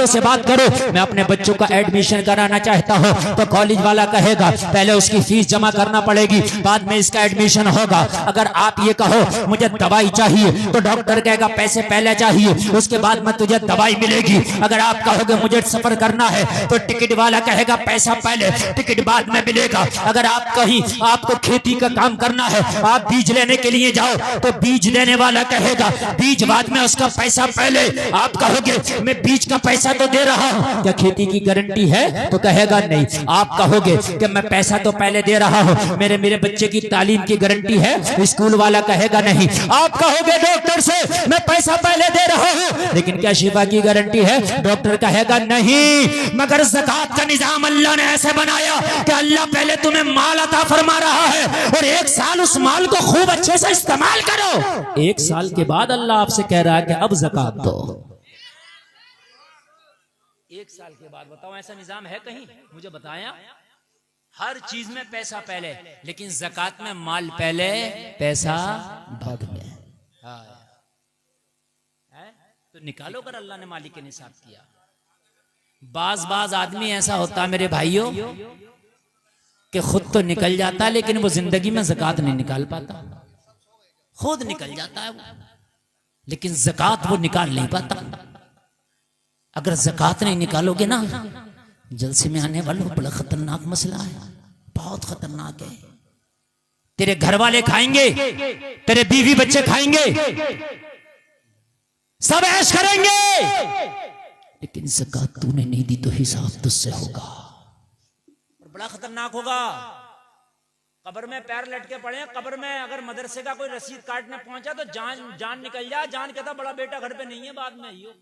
वालों से बात करो, मैं अपने बच्चों का एडमिशन कराना चाहता हूँ, तो कॉलेज वाला कहेगा पहले उसकी फीस जमा करना पड़ेगी, बाद में इसका एडमिशन होगा। अगर आप ये कहो मुझे दवाई चाहिए, तो डॉक्टर कहेगा पैसे पहले चाहिए, उसके बाद में तुझे दवाई मिलेगी। अगर आप कहोगे मुझे सफर करना है, तो टिकट वाला कहेगा पैसा पहले, टिकट बाद में मिलेगा। अगर आप कहीं आपको खेती का काम करना है, आप बीज लेने के लिए जाओ, तो बीज देने वाला कहेगा बीज बाद में, उसका पैसा पहले। आप कहोगे मैं बीज का पैसा तो दे रहा हूं, क्या खेती की गारंटी है? तो कहेगा नहीं। आप कहोगे कि मैं पैसा तो पहले दे रहा हूं, मेरे बच्चे की तालीम की गारंटी है? स्कूल वाला कहेगा नहीं। आप कहोगे डॉक्टर से मैं पैसा पहले दे रहा हूं, लेकिन क्या शिफा की गारंटी है? डॉक्टर कहेगा नहीं। मगर ज़कात का निजाम अल्लाह ने ऐसे बनाया कि अल्लाह पहले तुम्हें माल अता फरमा रहा है, और एक साल उस माल को खूब अच्छे से इस्तेमाल करो। एक साल के बाद अल्लाह आपसे कह रहा है कि अब ज़कात दो। एक साल के बाद बताओ ऐसा निजाम है कहीं? मुझे बताया। हर चीज में पैसा पहले, लेकिन ज़कात में माल पहले पैसा बाद में। तो निकालो कर अल्लाह ने मालिक के निसाब किया। बाज आदमी ऐसा होता मेरे भाइयों कि खुद तो निकल जाता, लेकिन वो जिंदगी में ज़कात नहीं निकाल पाता। खुद निकल जाता है वो, लेकिन ज़कात वो निकाल नहीं पाता। अगर ज़कात नहीं निकालोगे ना, जलसे में आने वालों बड़ा खतरनाक मसला है, बहुत खतरनाक है। तेरे घर वाले खाएंगे, तेरे बीवी बच्चे खाएंगे, सब ऐश करेंगे, लेकिन ज़कात तूने नहीं दी तो हिसाब तुझसे होगा, और बड़ा खतरनाक होगा। कब्र में पैर लटके पड़े हैं, कब्र में अगर मदरसे का कोई रसीद काटने पहुंचा तो जान निकल जाए। जान कहता बड़ा बेटा घर पे नहीं है, बाद में आइयो।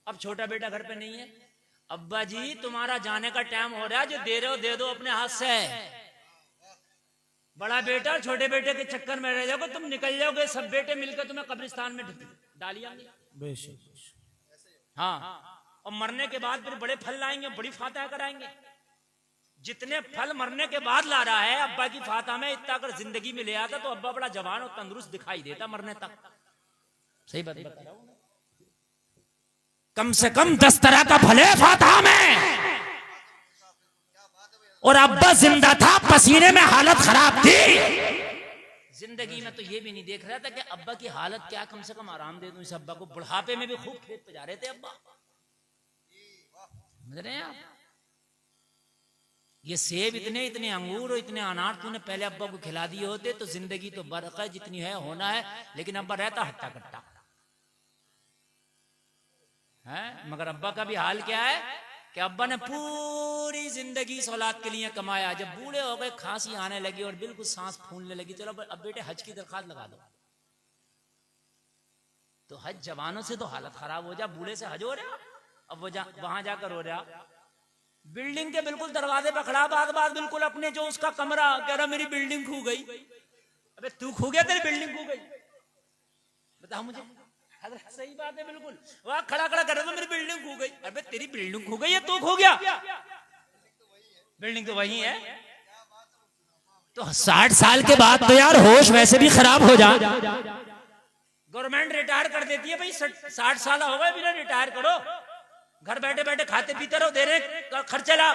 अब छोटा बेटा घर पे नहीं है, अब्बा जी तुम्हारा जाने का टाइम हो रहा है, जो दे रहे हो दे दो अपने हाथ से। बड़ा बेटा और छोटे बेटे के चक्कर में रह जाओगे, तुम निकल जाओगे, सब बेटे मिलकर तुम्हें कब्रिस्तान में डालिएंगे। हाँ, और मरने के बाद फिर बड़े फल लाएंगे, बड़ी फातह कराएंगे। जितने फल मरने के बाद ला रहा है अब्बा की फातह में, इतना अगर जिंदगी में ले आता तो अब्बा बड़ा जवान और तंदुरुस्त दिखाई देता मरने तक। सही बात बता रहा हूं। कम से कम 10 तरह का फल है फातह में, और अब्बा जिंदा था, पसीने में हालत खराब थी। जिंदगी में तो ये भी नहीं देख रहा था कि अब्बा की हालत क्या, कम से कम आराम दे दूं इस अब्बा को। बुढ़ापे में भी खूब खेत पे जा रहे थे अब्बा, समझ रहे हैं आप? ये सेब इतने अंगूर और इतने अनार तूने पहले अब्बा को खिला दिए होते तो जिंदगी तो बरक़ है, जितनी है होना है, लेकिन अब्बा रहता हट्टा कट्टा है। मगर अब्बा का भी हाल क्या है कि अब्बा ने पूरी जिंदगी इस औलाद के लिए कमाया, जब बूढ़े हो गए, खांसी आने लगी और बिल्कुल सांस फूलने लगी, चलो अब बेटे हज की दरखास्त लगा दो। तो हज जवानों से तो हालत खराब हो जा, बूढ़े से हज हो रहा, अब वो वहां जाकर हो रहा, बिल्डिंग के बिल्कुल दरवाजे पर खड़ा, बात बिल्कुल अपने जो उसका कमरा, कह रहा मेरी बिल्डिंग खो गई। अबे तू खो गया, तेरी बिल्डिंग खो गई? बताओ मुझे। सही बात है, बिल्कुल वहां खड़ा कर रहा था, मेरी बिल्डिंग खो गई। अबे तेरी बिल्डिंग खो गई है, तू खो गया? बिल्डिंग तो वही है। तो 60 साल के बाद तो यार होश वैसे भी खराब हो जा। गवर्नमेंट रिटायर कर देती है भाई, 60 साल हो गए, बिना रिटायर करो, घर बैठे बैठे खाते पीते रहो, दे रहे खर्चे ला।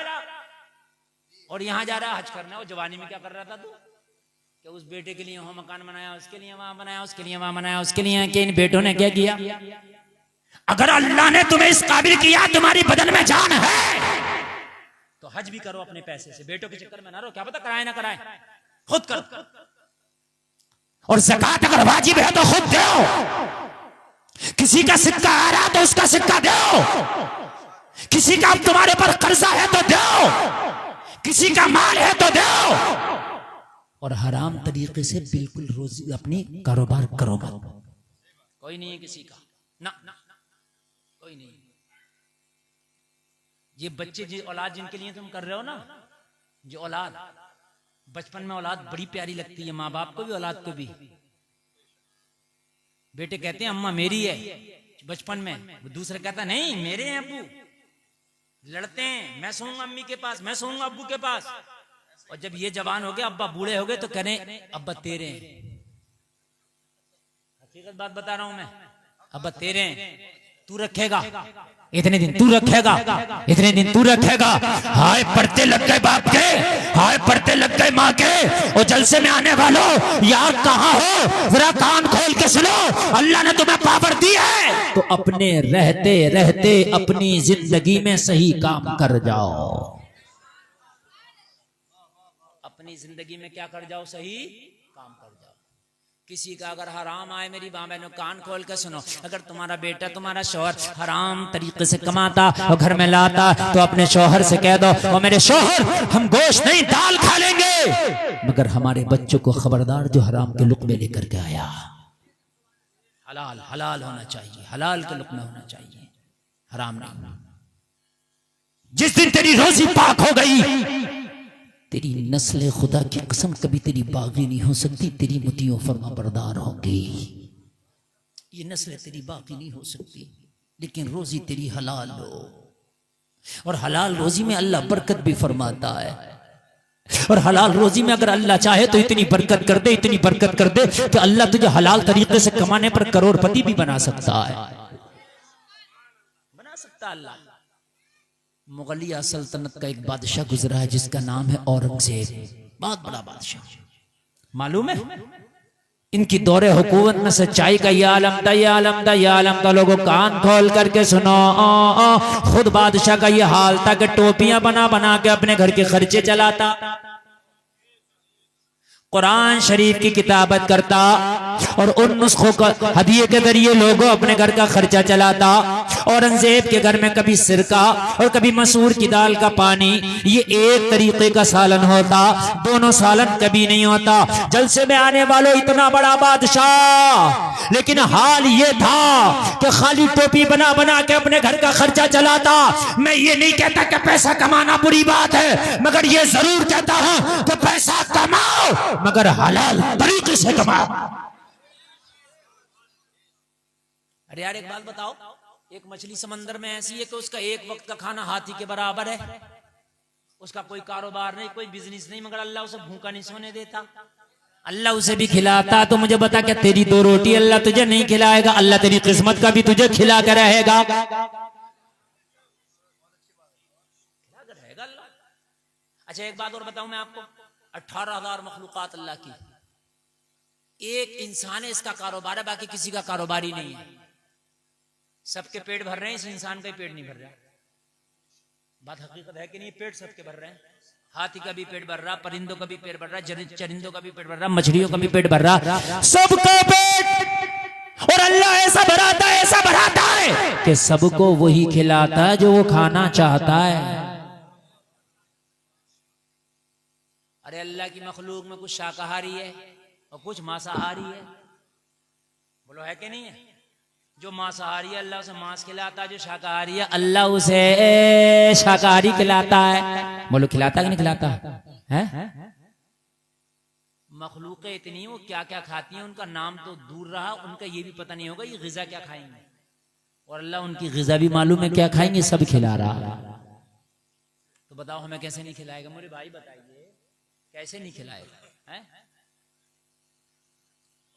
और यहाँ जा रहा हज करना। और जवानी में क्या कर रहा था तू? कि उस बेटे के लिए वहां मकान बनाया, उसके लिए वहां बनाया, उसके लिए वहां बनाया, उसके लिए कि इन बेटों ने क्या किया? अगर अल्लाह ने तुम्हें इस काबिल किया, तुम्हारी बदन में जान है, तो हज भी करो अपने पैसे से, बेटों के चक्कर में ना रहो। क्या पता कराए ना कराए, खुद करो। और ज़कात अगर वाजिब है तो खुद दो। किसी का सिक्का आ रहा तो उसका सिक्का दो। किसी का तुम्हारे पर कर्जा है तो दो। किसी का माल है तो दो। और हराम तरीके से बिल्कुल रोजी अपनी कारोबार करो मत। कोई नहीं है किसी का, ना कोई नहीं। ये बच्चे जी औलाद जिनके लिए तुम कर रहे हो ना, जो औलाद बचपन में औलाद बड़ी प्यारी लगती है, माँ बाप को भी औलाद को भी। बेटे कहते हैं अम्मा मेरी है बचपन में, दूसरा कहता नहीं मेरे हैं अब्बू। लड़ते हैं, मैं सोऊंगा अम्मी के पास, मैं सोऊंगा अब्बू के पास। और जब ये जवान हो गए, अब्बा बूढ़े हो गए, तो कहें अब्बा तेरे हैं। हकीकत बात बता रहा हूं मैं, अब्बा तेरे हैं, तू रखेगा, इतने दिन तू रखेगा, इतने दिन तू रखेगा। हाय पर्दे लग गए बाप के, हाय पर्दे लग गए माँ के। और जलसे में आने वालों यार कहाँ हो, जरा कान खोल के सुनो, अल्लाह ने तुम्हें पावर दी है तो अपने रहते रहते अपनी जिंदगी में सही काम कर जाओ। अपनी जिंदगी में क्या कर जाओ, सही काम कर जाओ। किसी का अगर हराम आए, मेरी माँ बहनों कान खोल कर सुनो, अगर तुम्हारा बेटा तुम्हारा शौहर हराम तरीके से कमाता और घर में लाता तो अपने शौहर से कह दो, और मेरे शौहर हम गोश्त नहीं दाल खा लेंगे, मगर हमारे बच्चों को खबरदार जो हराम के लुक़मे लेकर के आया, हलाल हलाल होना चाहिए, हलाल के लुक़मे होना चाहिए, हराम नहीं। जिस दिन तेरी रोजी पाक हो गई, तेरी नस्ल खुदा की कसम कभी तेरी बागी नहीं हो सकती, तेरी मुतियों फरमा बरदार होगी। ये नस्ल तेरी बागी नहीं हो सकती, लेकिन रोजी तेरी हलाल हो। और हलाल रोजी में अल्लाह बरकत भी फरमाता है। और हलाल रोजी में अगर अल्लाह चाहे तो इतनी बरकत कर दे, इतनी बरकत कर दे कि अल्लाह तुझे हलाल तरीके से कमाने पर करोड़पति भी बना सकता है, बना सकता अल्लाह। मुगलिया सल्तनत का एक बादशाह गुजरा है जिसका नाम है औरंगजेब, बहुत बड़ा बादशाह, मालूम है? इनकी दौरे हुकूमत में सच्चाई का ये आलम था, ये आलम था, ये आलम था। लोगों कान खोल करके सुनो, खुद बादशाह का ये हाल था कि टोपियां बना बना के अपने घर के खर्चे चलाता, कुरान शरीफ की किताबत करता और उन नुस्खों का हदिये के जरिए लोगों अपने घर का खर्चा चलाता। औरंगजेब के घर में कभी सिरका और कभी मसूर की दाल का पानी, ये एक तरीके का सालन होता, दोनों सालन कभी नहीं होता। जलसे में आने वालों इतना बड़ा बादशाह, लेकिन हाल ये था कि खाली टोपी बना बना के अपने घर का खर्चा चलाता। मैं ये नहीं कहता कि पैसा कमाना बुरी बात है, मगर ये जरूर कहता हूं कि पैसा कमाओ मगर हलाल तरीके से कमाओ। अरे यार एक बात बताओ, एक मछली समंदर में ऐसी है कि उसका एक वक्त का खाना हाथी के बराबर है, उसका कोई कारोबार नहीं, कोई बिजनेस नहीं, मगर अल्लाह उसे भूखा नहीं सोने देता। अल्लाह उसे भी खिलाता। तो मुझे बता, क्या तेरी दो रोटी अल्लाह तुझे नहीं खिलाएगा? अल्लाह तेरी किस्मत का भी तुझे खिला कर रहेगा। अच्छा एक बात और बताऊं मैं आपको, 18,000 मखलूकात अल्लाह की, एक इंसान है इसका कारोबार है, बाकी किसी का कारोबार ही नहीं है। सबके पेट भर रहे हैं, इस इंसान का ही पेट नहीं भर रहा। बात हकीकत है कि नहीं? पेट सबके भर रहे हैं, हाथी का भी पेट भर रहा, परिंदों का भी पेट भर रहा, चरिंदों का भी पेट भर रहा, मछलियों का भी पेट भर रहा, सबका पेट। और अल्लाह ऐसा भराता है कि सबको वही खिलाता है जो वो खाना चाहता है। अरे अल्लाह की मखलूक में कुछ शाकाहारी है और कुछ मांसाहारी है, बोलो है कि नहीं है? जो मांसाहारी है अल्लाह उसे मांस खिलाता है, जो शाकाहारी है अल्लाह उसे शाकाहारी खिलाता है। बोलो खिलाता कि नहीं खिलाता है? मखलूकें इतनी वो क्या क्या खाती हैं उनका नाम तो दूर रहा, उनका ये भी पता नहीं होगा ये ग़िज़ा क्या खाएंगे, और अल्लाह उनकी ग़िज़ा भी मालूम है क्या खाएंगे, सब खिला रहा। तो बताओ हमें कैसे नहीं खिलाएगा? मेरे भाई बताइए कैसे नहीं खिलाएगा?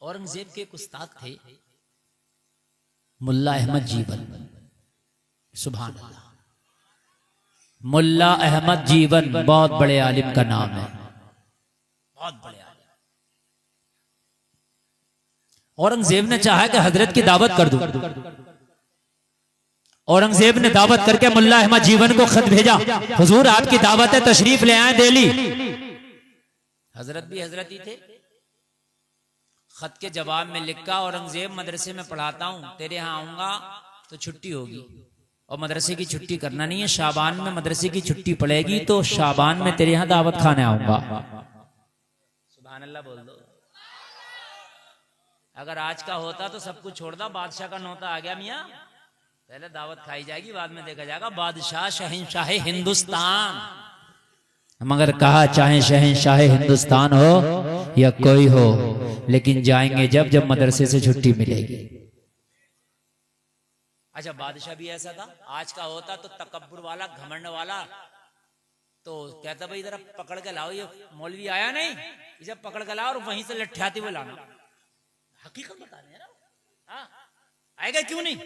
औरंगजेब के एक उस्ताद थे मुल्ला अहमद जीवन, सुभान अल्लाह, मुल्ला अहमद जीवन बहुत बड़े आलिम का नाम है, बहुत बड़े आलिम। औरंगजेब ने चाहा कि हजरत की दावत कर दूं। औरंगजेब ने दावत करके मुल्ला अहमद जीवन को खत भेजा, हुजूर आपकी दावत है, तशरीफ ले आए दिल्ली। हजरत भी हजरत ही थे। खत के जवाब में लिखा, औरंगजेब मदरसे में पढ़ाता हूँ, तेरे यहाँ आऊंगा तो छुट्टी होगी, और मदरसे की छुट्टी करना नहीं है, शाबान में मदरसे की छुट्टी पड़ेगी तो शाबान में तेरे यहाँ दावत खाने आऊंगा। सुभान अल्लाह बोल दो। अगर आज का होता तो सब कुछ छोड़ दो, बादशाह का नौता आ गया मियाँ, पहले दावत खाई जाएगी, बाद में देखा जाएगा। बादशाह शहंशाह हिंदुस्तान, मगर कहा चाहे शहंशाह हिंदुस्तान हो या कोई हो, लेकिन जाएंगे जब मदरसे से छुट्टी मिलेगी। अच्छा बादशाह भी ऐसा था, आज का होता तो तकब्बुर वाला, घमंड वाला, तो कहता भाई जरा पकड़ के लाओ, ये मौलवी आया नहीं, इसे पकड़ के लाओ और वहीं से लठ्याती हुए लाना। हकीकत बता रहे हैं ना, आएगा क्यों नहीं?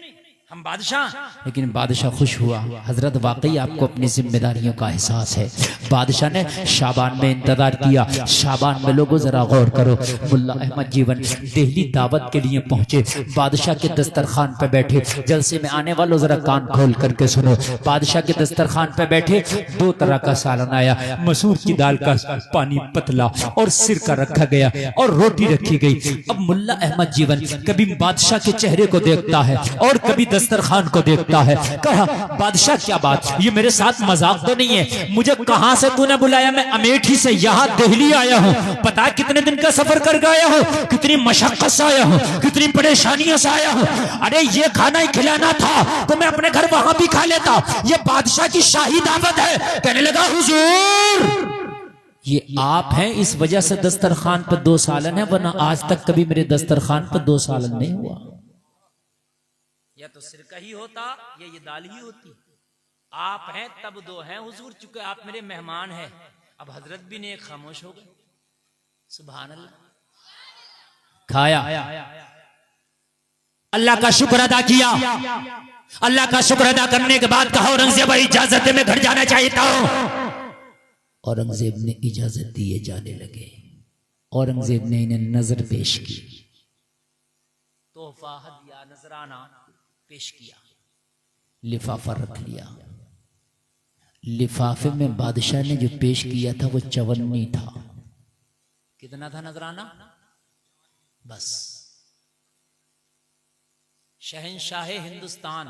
हम बादशाह। लेकिन बादशाह खुश हुआ। हजरत वाकई आपको अपनी जिम्मेदारियों का एहसास है। बादशाह ने शाबान में इंतजार किया। शाबान में लोगों जरा गौर करो, मुल्ला अहमद जीवन दिल्ली दावत के लिए पहुंचे। बादशाह के दस्तरखान पे बैठे। जलसे में आने वालों जरा कान खोल करके सुनो। बादशाह के दस्तरखान पे बैठे, 2 तरह का सालन आया। मसूर की दाल का पानी पतला और सिरका रखा गया और रोटी रखी गई। अब मुल्ला अहमद जीवन कभी बादशाह के चेहरे को देखता है और कभी दस्तरखान को देखता है। कहा, बादशाह क्या बात, ये मेरे साथ मजाक तो नहीं है? मुझे कहां से तूने बुलाया? मैं अमेठी से यहाँ दिल्ली आया हूँ। पता कितने दिन का सफर कर गया हूँ, कितनी मशक्कत से आया हूँ, कितनी परेशानियों से आया हूँ। अरे ये खाना ही खिलाना था तो मैं अपने घर वहां भी खा लेता। ये बादशाह की शाही दावत है। कहने लगा, हुजूर ये आप हैं, इस वजह से दस्तरखान पर 2 सालन है, वरना आज तक कभी मेरे दस्तरखान पर 2 सालन नहीं हुआ। या तो सिरका ही होता या ये दाल ही होती। आप हैं तब 2 हैं हुजूर, चूंकि आप मेरे मेहमान हैं। अब हजरत भी ने खामोश हो गए। सुभान अल्लाह। खाया, अल्लाह का शुक्र अदा किया। अल्लाह का शुक्र अदा करने के बाद कहा, औरंगजेब इजाजत है, मैं घर जाना चाहता हूं। औरंगजेब ने इजाजत दिए, जाने लगे। औरंगजेब ने इन्हें नजर पेश की, तोहफा हदिया नजराना पेश किया। लिफाफा रख लिया। लिफाफे में बादशाह ने जो पेश किया था वो चवन्नी था। कितना था नजराना? बस। शहंशाह हिंदुस्तान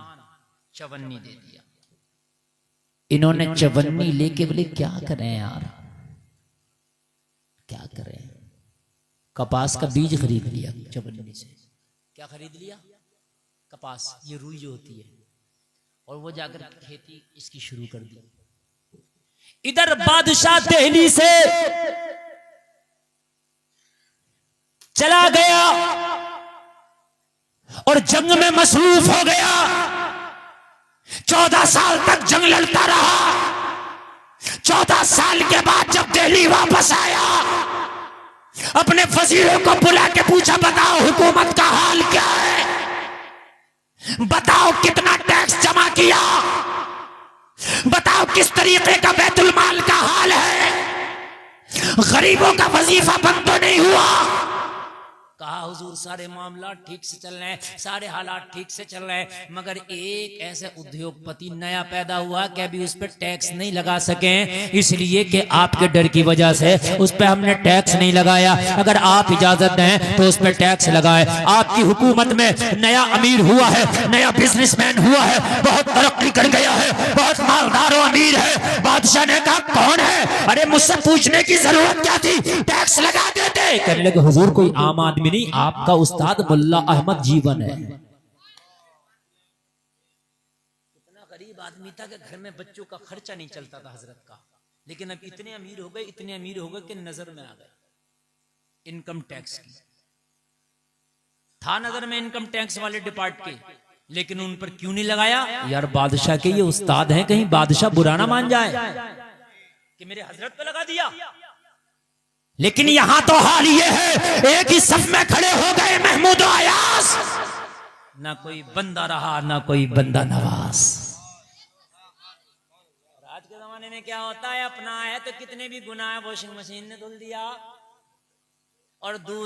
चवन्नी दे दिया। इन्होंने चवन्नी लेके बोले, क्या करें यार, क्या करें? कपास का बीज खरीद लिया चवन्नी से। क्या खरीद लिया? कपास, ये रुई जो होती है, और वो जाकर खेती इसकी शुरू कर दी। इधर बादशाह दिल्ली से चला गया और जंग में मसरूफ हो गया। 14 साल तक जंग लड़ता रहा। 14 साल के बाद जब दिल्ली वापस आया, अपने वजीरों को बुला के पूछा, बताओ हुकूमत का हाल क्या है, बताओ कितना टैक्स जमा किया, बताओ किस तरीके का बैतुल माल का हाल है, गरीबों का वजीफा बंद तो नहीं हुआ। कहा, हुजूर सारे मामला ठीक से चल रहे हैं, सारे हालात ठीक से चल रहे हैं, मगर एक ऐसे उद्योगपति नया पैदा हुआ कि अभी उस पर टैक्स नहीं लगा सके, इसलिए कि आपके डर की वजह से उस पर हमने टैक्स नहीं लगाया। अगर आप इजाजत दें तो उस पर टैक्स लगाए। आपकी हुकूमत में नया अमीर हुआ है, नया बिजनेसमैन हुआ है, बहुत तरक्की कर गया है, बहुत मालदार और अमीर है। बादशाह ने कहा, कौन है? अरे मुझसे पूछने की जरूरत क्या थी, टैक्स लगा देते। कहने लगे, हुजूर कोई आम आदमी नहीं, आपका उस्ताद मुल्ला अहमद जीवन है। कितना गरीब आदमी था कि घर में बच्चों का खर्चा नहीं चलता था हजरत का, लेकिन अब इतने अमीर हो गए, इतने अमीर हो गए कि नजर में आ गए इनकम टैक्स की। था नजर में इनकम टैक्स वाले डिपार्ट के, लेकिन उन पर क्यों नहीं लगाया? यार बादशाह के ये उस्ताद हैं, कहीं बादशाह बुरा ना मान जाए कि मेरे हजरत पे लगा दिया। लेकिन यहां तो हाल ये है, एक ही सफ में खड़े हो गए महमूद अयास। ना कोई बंदा रहा, ना कोई बंदा नवाज। आज के जमाने में क्या होता है, अपना है तो कितने भी गुनाह वॉशिंग मशीन ने धुल दिया, और दूसरा